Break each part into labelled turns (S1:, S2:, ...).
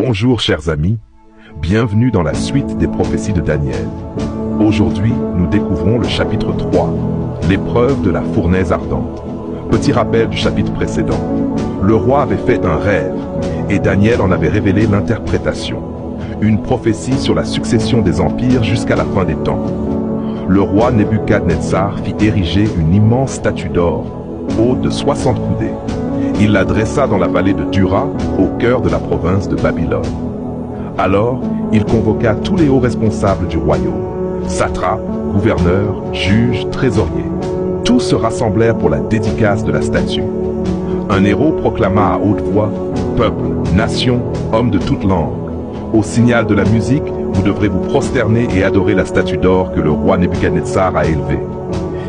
S1: Bonjour chers amis, bienvenue dans la suite des prophéties de Daniel. Aujourd'hui, nous découvrons le chapitre 3, l'épreuve de la fournaise ardente. Petit rappel du chapitre précédent. Le roi avait fait un rêve et Daniel en avait révélé l'interprétation. Une prophétie sur la succession des empires jusqu'à la fin des temps. Le roi Nebuchadnezzar fit ériger une immense statue d'or, haute de 60 coudées. Il la dressa dans la vallée de Dura, au cœur de la province de Babylone. Alors, il convoqua tous les hauts responsables du royaume, satrapes, gouverneurs, juges, trésoriers. Tous se rassemblèrent pour la dédicace de la statue. Un héros proclama à haute voix, « Peuple, nation, hommes de toute langue, au signal de la musique, vous devrez vous prosterner et adorer la statue d'or que le roi Nebuchadnezzar a élevée.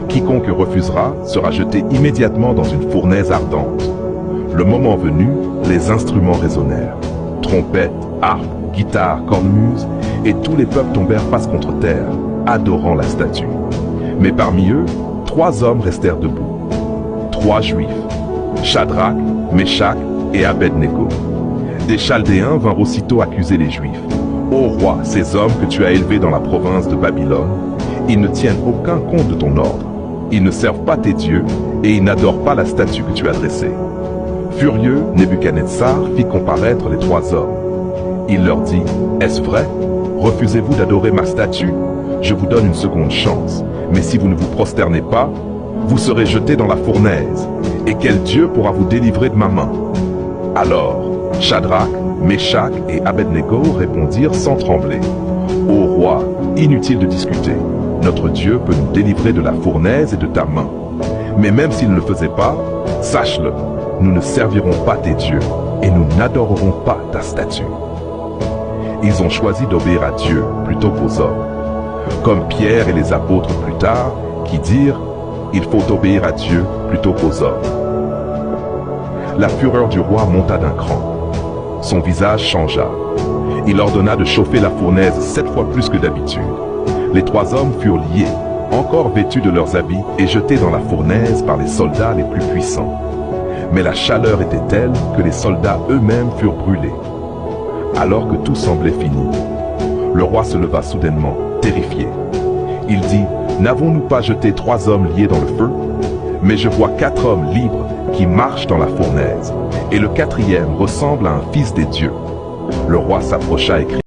S1: Quiconque refusera sera jeté immédiatement dans une fournaise ardente. » Le moment venu, les instruments résonnèrent. Trompettes, harpes, guitares, cornemuses, et tous les peuples tombèrent face contre terre, adorant la statue. Mais parmi eux, 3 hommes restèrent debout. 3 Juifs, Shadrach, Meshach et Abednego. Des Chaldéens vinrent aussitôt accuser les Juifs. « Ô roi, ces hommes que tu as élevés dans la province de Babylone, ils ne tiennent aucun compte de ton ordre. Ils ne servent pas tes dieux et ils n'adorent pas la statue que tu as dressée. » Furieux, Nebuchadnezzar fit comparaître les 3 hommes. Il leur dit, « Est-ce vrai? Refusez-vous d'adorer ma statue? Je vous donne une seconde chance. Mais si vous ne vous prosternez pas, vous serez jetés dans la fournaise. Et quel Dieu pourra vous délivrer de ma main? » Alors, Shadrach, Meshach et Abednego répondirent sans trembler, « Ô roi, inutile de discuter. Notre Dieu peut nous délivrer de la fournaise et de ta main. Mais même s'il ne le faisait pas, sache-le, nous ne servirons pas tes dieux et nous n'adorerons pas ta statue. » Ils ont choisi d'obéir à Dieu plutôt qu'aux hommes. Comme Pierre et les apôtres plus tard, qui dirent « Il faut obéir à Dieu plutôt qu'aux hommes. » La fureur du roi monta d'un cran. Son visage changea. Il ordonna de chauffer la fournaise 7 fois plus que d'habitude. Les 3 hommes furent liés, encore vêtus de leurs habits et jetés dans la fournaise par les soldats les plus puissants. Mais la chaleur était telle que les soldats eux-mêmes furent brûlés. Alors que tout semblait fini, le roi se leva soudainement, terrifié. Il dit, « N'avons-nous pas jeté 3 hommes liés dans le feu? Mais je vois 4 hommes libres qui marchent dans la fournaise, et le 4e ressemble à un fils des dieux. » Le roi s'approcha et cria,